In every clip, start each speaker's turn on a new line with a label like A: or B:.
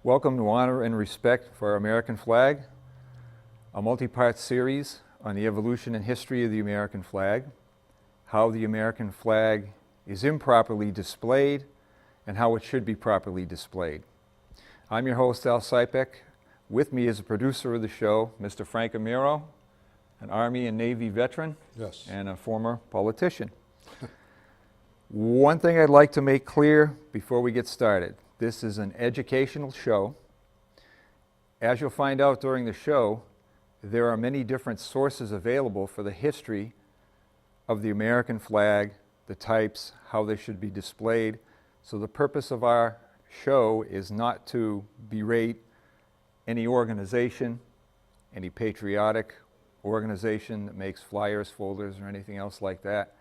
A: Welcome to Honor and Respect for Our American Flag, a multi-part series on the evolution and history of the American flag, how the American flag is improperly displayed, and how it should be properly displayed. I'm your host, Al Sipek. With me is a producer of the show, Mr. Frank Amiro, an Army and Navy veteran,
B: Yes.
A: and a former politician. One thing I'd like to make clear before we get started, this is an educational show. As you'll find out during the show, there are many different sources available for the history of the American flag, the types, how they should be displayed. So the purpose of our show is not to berate any organization, any patriotic organization that makes flyers, folders, or anything else like that.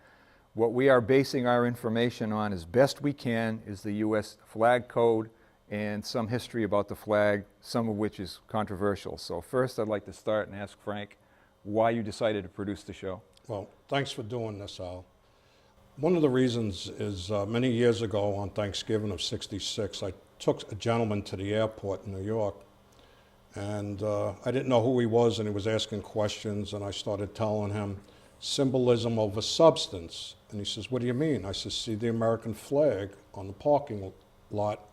A: What we are basing our information on as best we can is the U.S. flag code and some history about the flag, some of which is controversial. So first I'd like to start and ask Frank why you decided to produce the show.
B: Well, thanks for doing this, Al. One of the reasons is many years ago on Thanksgiving of '66, I took a gentleman to the airport in New York, and I didn't know who he was, and he was asking questions, and I started telling him symbolism over substance. And he says, "What do you mean?" I says, "See the American flag on the parking lot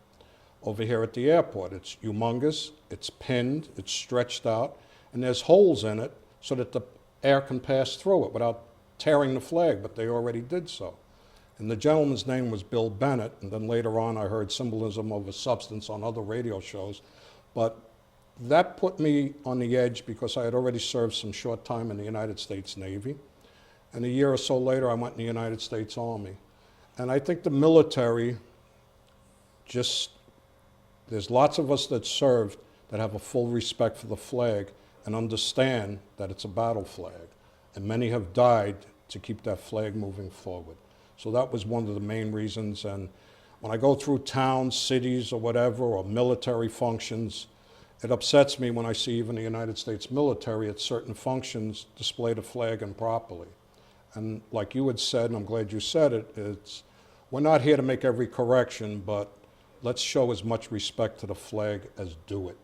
B: over here at the airport. It's humongous, it's pinned, it's stretched out, and there's holes in it so that the air can pass through it without tearing the flag, but they already did so." And the gentleman's name was Bill Bennett, and then later on I heard symbolism over substance on other radio shows. But that put me on the edge because I had already served some short time in the United States Navy. And a year or so later, I went in the United States Army. And I think the military there's lots of us that served that have a full respect for the flag and understand that it's a battle flag. And many have died to keep that flag moving forward. So that was one of the main reasons. And when I go through towns, cities, or whatever, or military functions, it upsets me when I see even the United States military at certain functions display the flag improperly. And like you had said, and I'm glad you said it, we're not here to make every correction, but let's show as much respect to the flag as do it.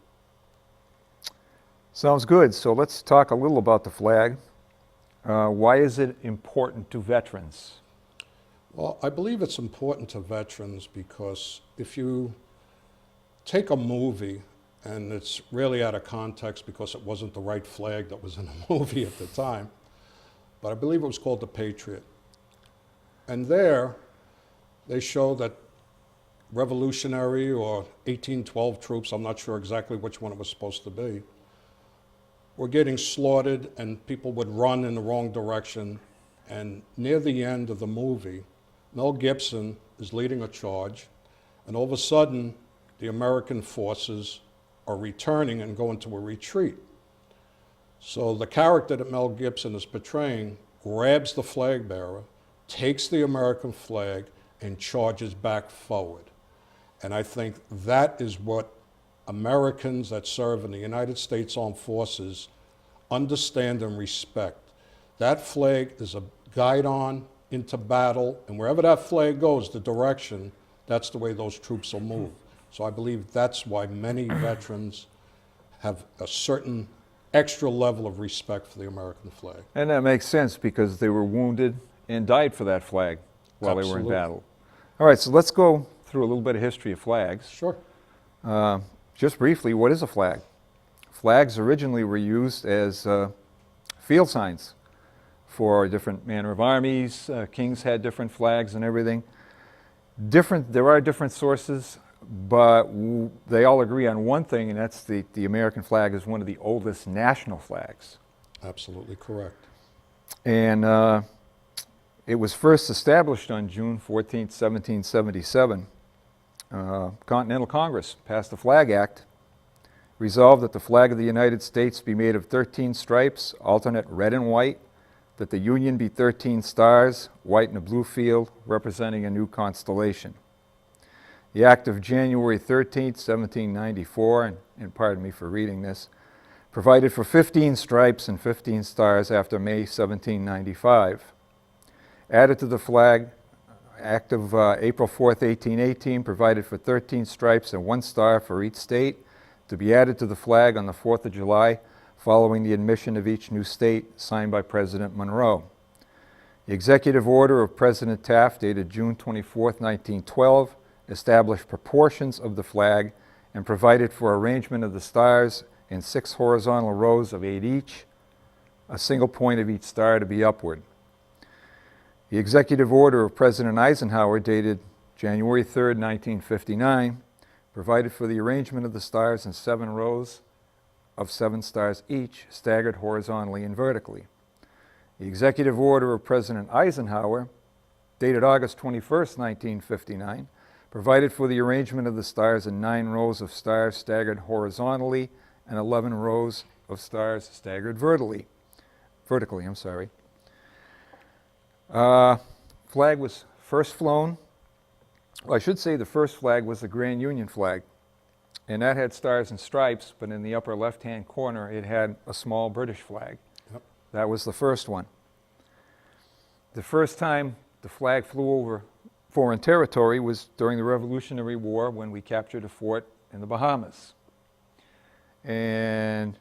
A: Sounds good. So let's talk a little about the flag. Why is it important to veterans?
B: Well, I believe it's important to veterans because if you take a movie, and it's really out of context because it wasn't the right flag that was in the movie at the time, but I believe it was called The Patriot. And there, they show that Revolutionary or 1812 troops, I'm not sure exactly which one it was supposed to be, were getting slaughtered and people would run in the wrong direction. And near the end of the movie, Mel Gibson is leading a charge, and all of a sudden, the American forces are returning and going to a retreat. So the character that Mel Gibson is portraying grabs the flag bearer, takes the American flag, and charges back forward. And I think that is what Americans that serve in the United States Armed Forces understand and respect. That flag is a guide-on into battle, and wherever that flag goes, the direction, that's the way those troops will move. So I believe that's why many veterans have a certain extra level of respect for the American flag.
A: And that makes sense because they were wounded and died for that flag while they were in battle. All right, so let's go through a little bit of history of flags.
B: Sure.
A: Just briefly, what is a flag? Flags originally were used as field signs for different manner of armies. Kings had different flags and everything. There are different sources, but they all agree on one thing, and that's the American flag is one of the oldest national flags.
B: Absolutely correct.
A: And it was first established on June 14, 1777. Continental Congress passed the Flag Act, resolved that the flag of the United States be made of 13 stripes, alternate red and white, that the Union be 13 stars, white in a blue field, representing a new constellation. The Act of January 13, 1794, and pardon me for reading this, provided for 15 stripes and 15 stars after May 1795. Added to the flag Act of April 4th, 1818 provided for 13 stripes and 1 star for each state to be added to the flag on the 4th of July following the admission of each new state, signed by President Monroe. The executive order of President Taft, dated June 24th, 1912, established proportions of the flag and provided for arrangement of the stars in 6 horizontal rows of 8 each, a single point of each star to be upward. The executive order of President Eisenhower, dated January 3rd, 1959, provided for the arrangement of the stars in 7 rows of 7 stars each, staggered horizontally and vertically. The executive order of President Eisenhower, dated August 21st, 1959, provided for the arrangement of the stars in 9 rows of stars staggered horizontally and 11 rows of stars staggered vertically. Flag was first flown, well, I should say the first flag was the Grand Union flag, and that had stars and stripes, but in the upper left-hand corner it had a small British flag.
B: Yep.
A: That was the first one. The first time the flag flew over foreign territory was during the Revolutionary War, when we captured a fort in the Bahamas. And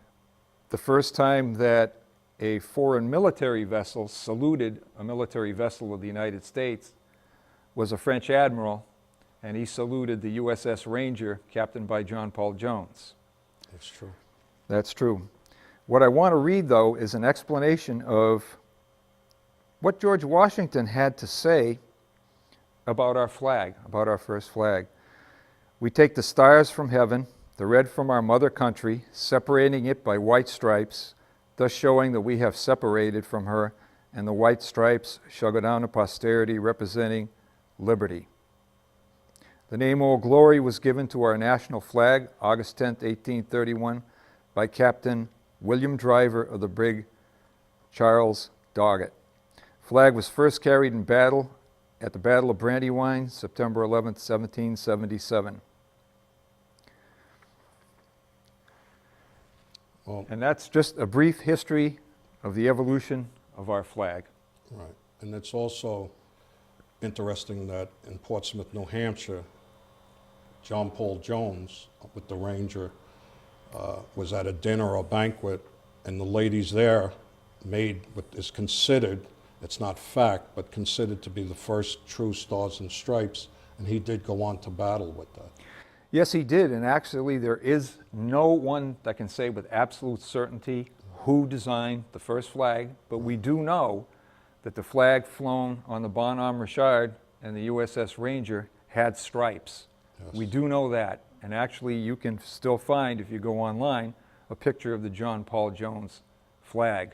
A: the first time that a foreign military vessel saluted a military vessel of the United States was a French admiral, and he saluted the USS Ranger, captained by John Paul Jones.
B: That's true.
A: That's true. What I want to read, though, is an explanation of what George Washington had to say about our flag, about our first flag. We take the stars from heaven, the red from our mother country, separating it by white stripes, thus showing that we have separated from her, and the white stripes shall go down to posterity, representing liberty. The name Old Glory was given to our national flag August 10th, 1831, by Captain William Driver of the brig Charles Doggett. Flag was first carried in battle at the Battle of Brandywine, September 11th, 1777.
B: Well,
A: And that's just a brief history of the evolution of our flag.
B: right. And it's also interesting that in Portsmouth, New Hampshire, John Paul Jones with the Ranger was at a dinner or banquet, and the ladies there made what is considered, it's not fact, but considered to be the first true stars and stripes, and he did go on to battle with that.
A: Yes, he did, and actually there is no one that can say with absolute certainty who designed the first flag, but we do know that the flag flown on the Bonhomme Richard and the USS Ranger had stripes.
B: Yes.
A: We do know that, and actually you can still find, if you go online, a picture of the John Paul Jones flag.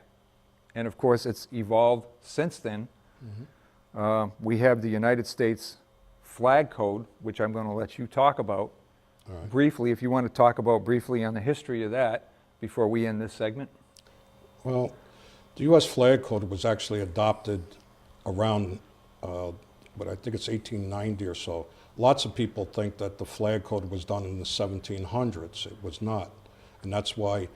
A: And of course it's evolved since then. We have the United States Flag Code, which I'm going to let you talk about
B: All right.
A: briefly, if you want to talk about briefly on the history of that before we end this segment.
B: Well, the U.S. Flag Code was actually adopted around, but I think it's 1890 or so. Lots of people think that the Flag Code was done in the 1700s. It was not. And that's why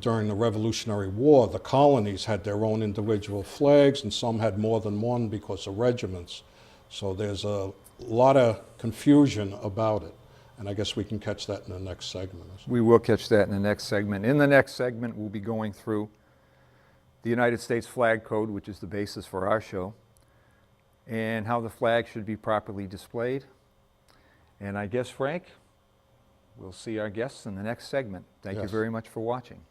B: during the Revolutionary War, the colonies had their own individual flags, and some had more than one because of regiments. So there's a lot of confusion about it. And I guess we can catch that in the next segment.
A: We will catch that in the next segment. In the next segment, we'll be going through the United States Flag Code, which is the basis for our show, and how the flag should be properly displayed. And I guess, Frank, we'll see our guests in the next segment. Thank you
B: Yes.
A: very much for watching.